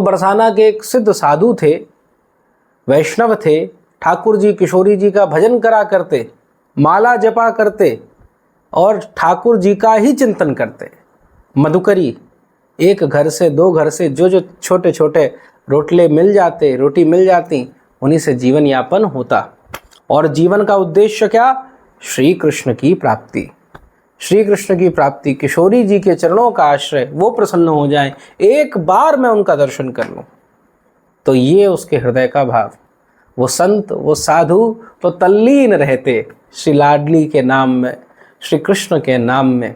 बरसाना के एक सिद्ध साधु थे, वैष्णव थे। ठाकुर जी किशोरी जी का भजन करा करते, माला जपा करते और ठाकुर जी का ही चिंतन करते। मधुकरी एक घर से दो घर से जो जो छोटे छोटे रोटले मिल जाते, रोटी मिल जाती, उन्हीं से जीवन यापन होता। और जीवन का उद्देश्य क्या? श्री कृष्ण की प्राप्ति। श्री कृष्ण की प्राप्ति, किशोरी जी के चरणों का आश्रय, वो प्रसन्न हो जाए, एक बार मैं उनका दर्शन कर लूं। तो ये उसके हृदय का भाव। वो संत, वो साधु तो तल्लीन रहते श्री लाडली के नाम में, श्री कृष्ण के नाम में।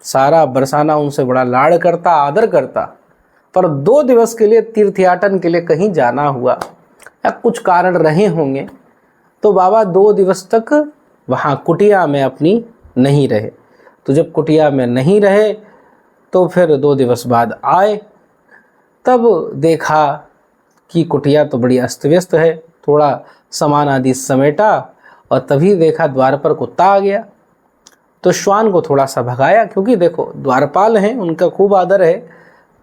सारा बरसाना उनसे बड़ा लाड़ करता, आदर करता। पर 2 दिवस के लिए तीर्थयाटन के लिए कहीं जाना हुआ या कुछ कारण रहे होंगे, तो बाबा 2 दिवस तक वहाँ कुटिया में अपनी नहीं रहे। तो जब कुटिया में नहीं रहे तो फिर 2 दिवस बाद आए। तब देखा कि कुटिया तो बड़ी अस्त व्यस्त है, थोड़ा सामान आदि समेटा और तभी देखा द्वार पर कुत्ता आ गया। तो श्वान को थोड़ा सा भगाया, क्योंकि देखो द्वारपाल हैं, उनका खूब आदर है,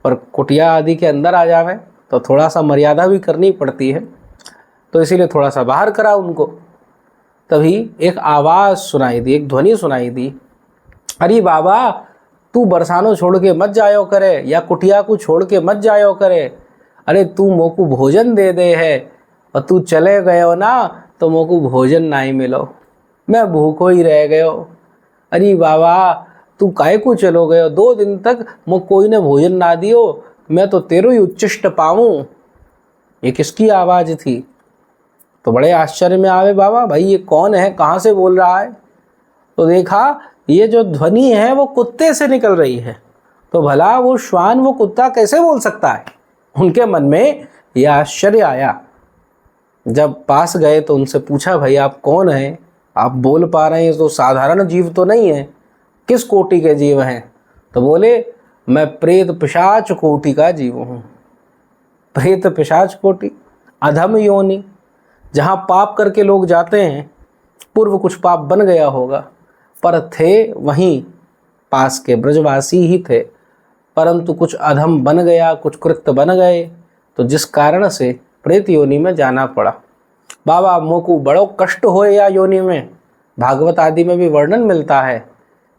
पर कुटिया आदि के अंदर आ जावे तो थोड़ा सा मर्यादा भी करनी पड़ती है। तो इसीलिए थोड़ा सा बाहर करा उनको। तभी एक आवाज़ सुनाई दी, एक ध्वनि सुनाई दी, अरे बाबा तू बरसानो छोड़ के मत जायो करे, या कुटिया को छोड़ के मत जायो करे। अरे तू मोकू भोजन दे दे है, और तू चले गयो ना तो मोकू भोजन नहीं मिलो, मैं भूखो ही रह गयो। अरे बाबा तू काहे को चलो गयो, 2 दिन तक मोक कोई ने भोजन ना दियो, मैं तो तेरो ही उच्चिष्ट पाऊँ। ये किसकी आवाज़ थी? तो बड़े आश्चर्य में आवे बाबा, भाई ये कौन है, कहाँ से बोल रहा है? तो देखा ये जो ध्वनि है वो कुत्ते से निकल रही है। तो भला वो श्वान, वो कुत्ता कैसे बोल सकता है? उनके मन में यह आश्चर्य आया। जब पास गए तो उनसे पूछा, भाई आप कौन हैं, आप बोल पा रहे हैं, तो साधारण जीव तो नहीं है, किस कोटि के जीव हैं? तो बोले, मैं प्रेत पिशाच कोटि का जीव हूँ। प्रेत पिशाच कोटि, अधम योनि, जहाँ पाप करके लोग जाते हैं, पूर्व कुछ पाप बन गया होगा, पर थे वहीं पास के ब्रजवासी ही थे, परंतु कुछ अधम बन गया, कुछ कृत्य बन गए, तो जिस कारण से प्रेत योनि में जाना पड़ा। बाबा मोकू बड़ो कष्ट होए या योनि में। भागवत आदि में भी वर्णन मिलता है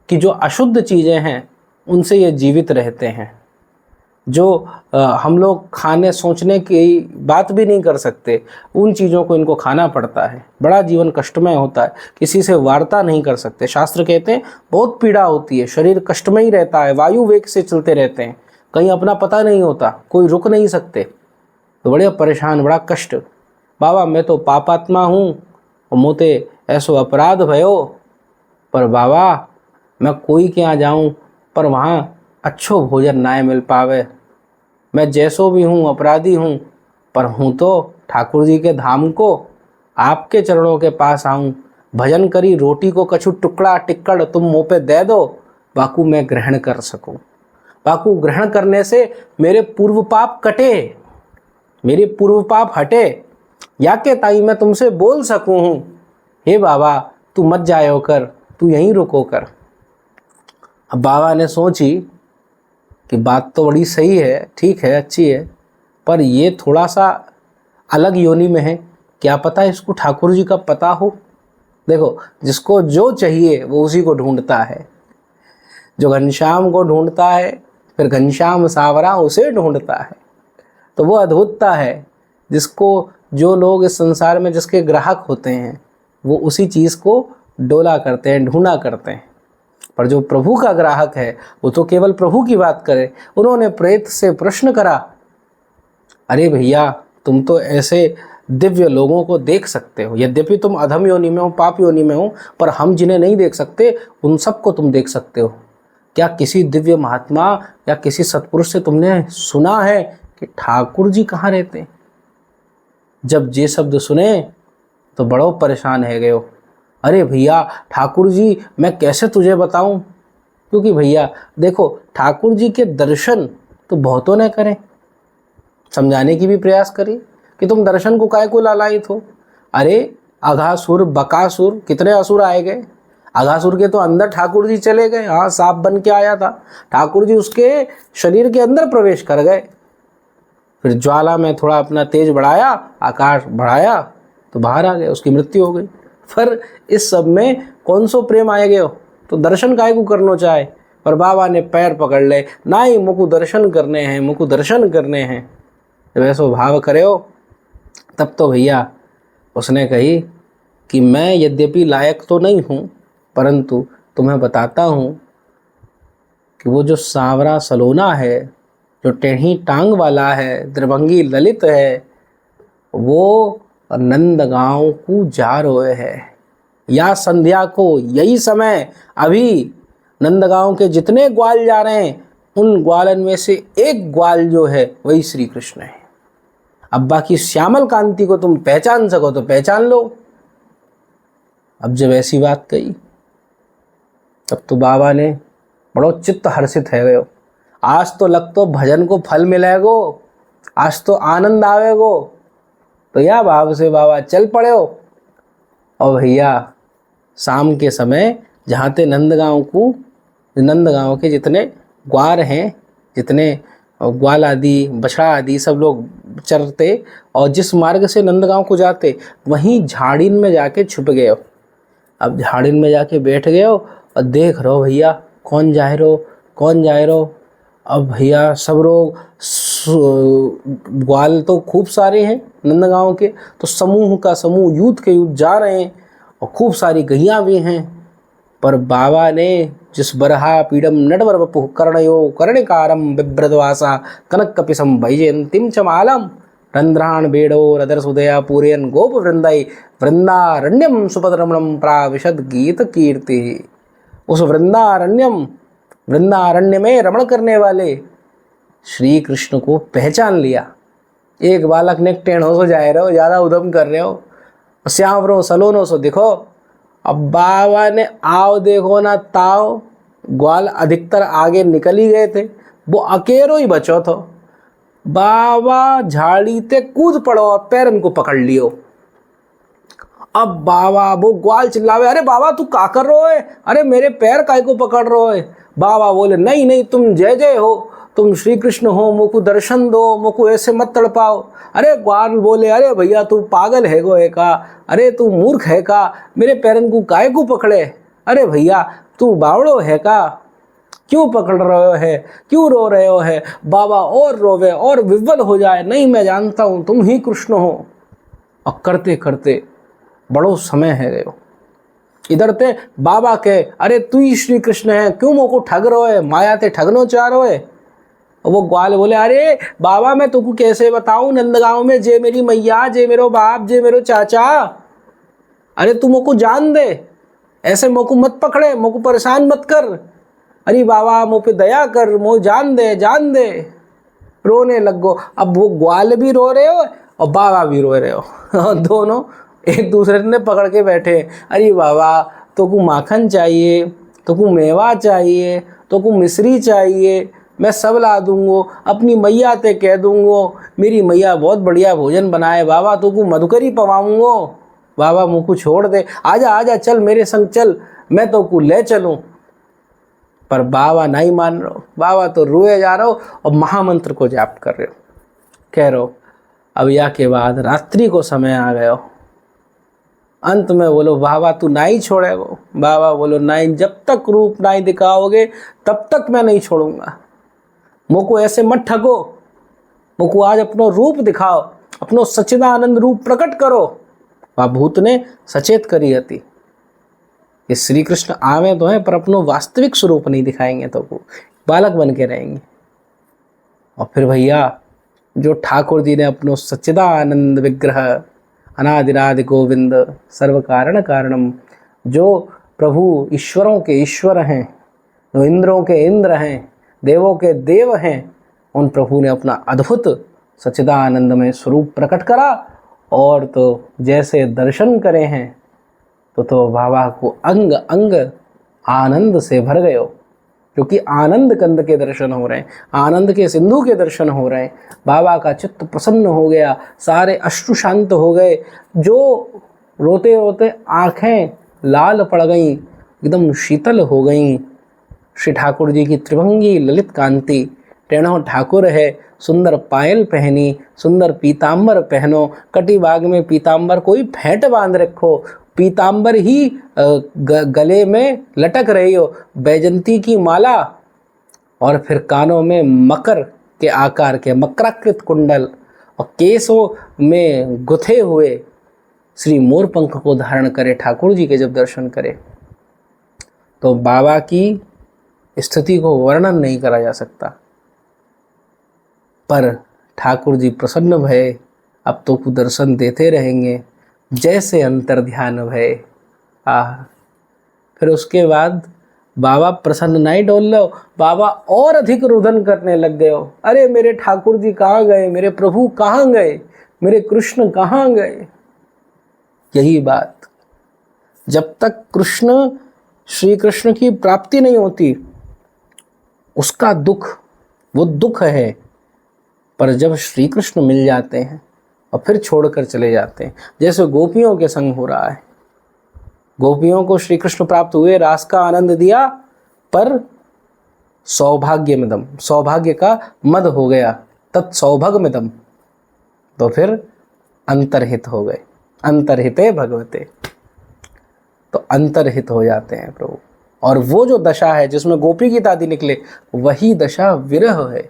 कि जो अशुद्ध चीज़ें हैं उनसे ये जीवित रहते हैं। जो हम लोग खाने सोचने की बात भी नहीं कर सकते, उन चीज़ों को इनको खाना पड़ता है। बड़ा जीवन कष्टमय होता है, किसी से वार्ता नहीं कर सकते। शास्त्र कहते हैं बहुत पीड़ा होती है, शरीर कष्टमय ही रहता है, वायु वेग से चलते रहते हैं, कहीं अपना पता नहीं होता, कोई रुक नहीं सकते, तो बड़े परेशान, बड़ा कष्ट। बाबा मैं तो पापात्मा हूँ और मोते ऐसो अपराध भयो, पर बाबा मैं कोई के यहाँ जाऊँ पर वहाँ अच्छो भोजन ना मिल पावे। मैं जैसो भी हूँ, अपराधी हूँ, पर हूँ तो ठाकुर जी के धाम को, आपके चरणों के पास आऊँ। भजन करी रोटी को कछु टुकड़ा टिक्कड़ तुम मुँह पे दे दो, बाकू मैं ग्रहण कर सकूँ। बाकू ग्रहण करने से मेरे पूर्व पाप कटे, मेरे पूर्व पाप हटे, या के ताई मैं तुमसे बोल सकूँ हूँ, हे बाबा तू मत जायो कर, तू यहीं रुको कर। अब बाबा ने सोची कि बात तो बड़ी सही है, ठीक है, अच्छी है, पर ये थोड़ा सा अलग योनि में है, क्या पता इसको ठाकुर जी का पता हो। देखो जिसको जो चाहिए वो उसी को ढूंढता है। जो घनश्याम को ढूंढता है, फिर घनश्याम सावरा उसे ढूंढता है। तो वो अद्भुतता है, जिसको जो लोग इस संसार में जिसके ग्राहक होते हैं वो उसी चीज़ को डोला करते हैं, ढूंढा करते हैं। पर जो प्रभु का ग्राहक है वो तो केवल प्रभु की बात करे। उन्होंने प्रेत से प्रश्न करा, अरे भैया तुम तो ऐसे दिव्य लोगों को देख सकते हो, यद्यपि तुम अधम योनि में हो, पाप योनि में हो, पर हम जिन्हें नहीं देख सकते उन सबको तुम देख सकते हो। क्या किसी दिव्य महात्मा या किसी सत्पुरुष से तुमने सुना है कि ठाकुर जी कहाँ रहते हैं? जब ये शब्द सुने तो बड़ो परेशान है गए। अरे भैया ठाकुर जी मैं कैसे तुझे बताऊं? क्योंकि भैया देखो ठाकुर जी के दर्शन तो बहुतों ने करें, समझाने की भी प्रयास करी कि तुम दर्शन को काहे को लालायित हो। अरे अघासुर बकासुर कितने असुर आए गए, अघासुर के तो अंदर ठाकुर जी चले गए। हाँ सांप बन के आया था, ठाकुर जी उसके शरीर के अंदर प्रवेश कर गए। फिर ज्वाला में थोड़ा अपना तेज बढ़ाया, आकाश बढ़ाया तो बाहर आ गया, उसकी मृत्यु हो गई। फिर इस सब में कौन सो प्रेम आए गयो, तो दर्शन काहे को करना चाहे। पर बाबा ने पैर पकड़ ले, ना ही मुकु दर्शन करने हैं, मुकु दर्शन करने हैं। जब ऐसा भाव करे हो तब तो भैया उसने कही कि मैं यद्यपि लायक तो नहीं हूँ, परंतु तुम्हें बताता हूँ कि वो जो सांवरा सलोना है, जो टेढ़ी टांग वाला है, द्रभंगी ललित है, वो नंदगांव को जा रोए है। या संध्या को यही समय अभी नंदगांव के जितने ग्वाल जा रहे हैं, उन ग्वालन में से एक ग्वाल जो है वही श्री कृष्ण है। अब बाकी श्यामल कांति को तुम पहचान सको तो पहचान लो। अब जब ऐसी बात कही तब तो बाबा ने बड़ो चित्त हर्षित है गयो। आज तो लग तो भजन को फल मिलेगो, आज तो आनंद आवेगो। तो या भाव से बाबा चल पड़े हो। और भैया शाम के समय जहाँ ते नंदगांव के जितने ग्वार हैं, जितने ग्वाल आदि बछड़ा आदि सब लोग चरते, और जिस मार्ग से नंदगांव को जाते वहीं झाड़ीन में जाके छुप गए हो। अब झाड़ीन में जाके बैठ गए हो और देख रहो भैया कौन जाए रहो। अब भैया सब लोग ग्वाल तो खूब सारे हैं नंदगांव के, तो समूह का समूह यूथ के यूथ जा रहे हैं और खूब सारी गैयाँ भी हैं। पर बाबा ने जिस बरहा पीडम नटवर वपु कर्णयो कर्णिकारम बिभ्रदवासा कनक कपिसम वैजयंतीम च मालम रंध्राण बेड़ो रदर सुदया पूरयन गोप वृंदाई वृंदारण्यम सुपदरमणम प्राविशद गीत कीर्ति। उस वृंदारण्य में रमण करने वाले श्री कृष्ण को पहचान लिया। एक बालक ने टेढ़ों सो जाए रहो, ज़्यादा उदम कर रहे हो, श्यावरों सलोनों सो दिखो। अब बाबा ने आओ देखो ना ताओ, ग्वाल अधिकतर आगे निकल ही गए थे, वो अकेलो ही बचो तो बाबा झाड़ी ते कूद पड़ो और पैर उनको पकड़ लियो। अब बाबा वो ग्वाल चिल्लावे, अरे बाबा तू का कर रहो है, अरे मेरे पैर काय को पकड़ रहो है। बाबा बोले नहीं तुम जय जय हो, तुम श्री कृष्ण हो, मुझको दर्शन दो, मुझको ऐसे मत तड़पाओ। अरे ग्वाल बोले, अरे भैया तू पागल है गो है का, अरे तू मूर्ख है का, मेरे पैरन को काय को पकड़े, अरे भैया तू बावड़ो है का, क्यों पकड़ रहे है, क्यों रो रहे हो है। बाबा और रोवे और विह्वल हो जाए, नहीं मैं जानता हूँ तुम ही कृष्ण हो। और करते करते बड़ो समय है गयो। इधर ते बाबा के, अरे तू ही श्री कृष्ण है, क्यों मोको ठग रहो है, माया ते ठगनो चाह रहो है। वो ग्वाल बोले, अरे बाबा मैं तुमको कैसे बताऊं, नंदगांव में जे मेरी मैया, जे मेरो बाप, जे मेरो चाचा, अरे तू मोको जान दे, ऐसे मोको मत पकड़े, मोको परेशान मत कर, अरे बाबा मो पे दया कर, मो जान दे। रोने लग गो। अब वो ग्वाल भी रो रहे हो और बाबा भी रो रहे हो दोनों एक दूसरे ने पकड़ के बैठे। अरे बाबा तो को माखन चाहिए, तो को मेवा चाहिए, तो को मिश्री चाहिए, मैं सब ला दूंगो, अपनी मैया ते कह दूंगो मेरी मैया बहुत बढ़िया भोजन बनाए, बाबा तो को मधुकरी पवाऊंगो, बाबा मुँह को छोड़ दे, आजा चल मेरे संग चल, मैं तो को ले चलूँ। पर बाबा नहीं मान रहे, बाबा तो रोए जा रहे हो और महामंत्र को जाप कर रहे हो, कह रहे हो। अब या के बाद रात्रि को समय आ गयो। अंत में बोलो बाबा तू नहीं छोड़े वो, बाबा बोलो नहीं, जब तक रूप नहीं दिखाओगे तब तक मैं नहीं छोड़ूंगा, मुझको ऐसे मत ठगो, मुझको आज अपनो रूप दिखाओ, अपनो सच्चिदानंद रूप प्रकट करो। वह भूत ने सचेत करी हती कि श्री कृष्ण आवे तो हैं पर अपनो वास्तविक स्वरूप नहीं दिखाएंगे तो वो बालक बन के रहेंगे। और फिर भैया जो ठाकुर जी ने अपनो सच्चिदानंद विग्रह अनादिरादि गोविंद सर्व कारण कारणम, जो प्रभु ईश्वरों के ईश्वर हैं, जो इंद्रों के इंद्र हैं, देवों के देव हैं, उन प्रभु ने अपना अद्भुत सच्चिदानंदमय स्वरूप प्रकट करा। और तो जैसे दर्शन करे हैं तो बाबा को अंग अंग आनंद से भर गयो, क्योंकि आनंद कंद के दर्शन हो रहे हैं, आनंद के सिंधु के दर्शन हो रहे हैं। बाबा का चित्त प्रसन्न हो गया, सारे अश्रु शांत हो गए, जो रोते रोते आँखें लाल पड़ गईं, एकदम शीतल हो गईं। श्री ठाकुर जी की त्रिभंगी ललित कांति टेढ़ो ठाकुर है, सुंदर पायल पहनी, सुंदर पीतांबर पहनो, कटी बाग में पीतांबर कोई फेंट बांध रखो, पीतांबर ही गले में लटक रही हो, बैजंती की माला, और फिर कानों में मकर के आकार के मकराकृत कुंडल, और केसों में गुथे हुए श्री मोरपंख को धारण करे ठाकुर जी के जब दर्शन करे तो बाबा की स्थिति को वर्णन नहीं करा जा सकता। पर ठाकुर जी प्रसन्न भये, अब तो दर्शन देते रहेंगे, जैसे अंतर ध्यान भये। फिर उसके बाद बाबा प्रसन्न नहीं डोल लो, बाबा और अधिक रुदन करने लग गए हो, अरे मेरे ठाकुर जी कहाँ गए, मेरे प्रभु कहाँ गए, मेरे कृष्ण कहाँ गए। यही बात, जब तक कृष्ण श्री कृष्ण की प्राप्ति नहीं होती उसका दुख वो दुख है, पर जब श्री कृष्ण मिल जाते हैं और फिर छोड़कर चले जाते हैं, जैसे गोपियों के संग हो रहा है। गोपियों को श्री कृष्ण प्राप्त हुए, रास का आनंद दिया, पर सौभाग्य में दम, सौभाग्य का मद हो गया, तत्सौभाग्य में दम, तो फिर अंतर्हित हो गए, अंतर्हिते भगवते, तो अंतर्हित हो जाते हैं प्रभु। और वो जो दशा है जिसमें गोपी की दादी निकले, वही दशा विरह है।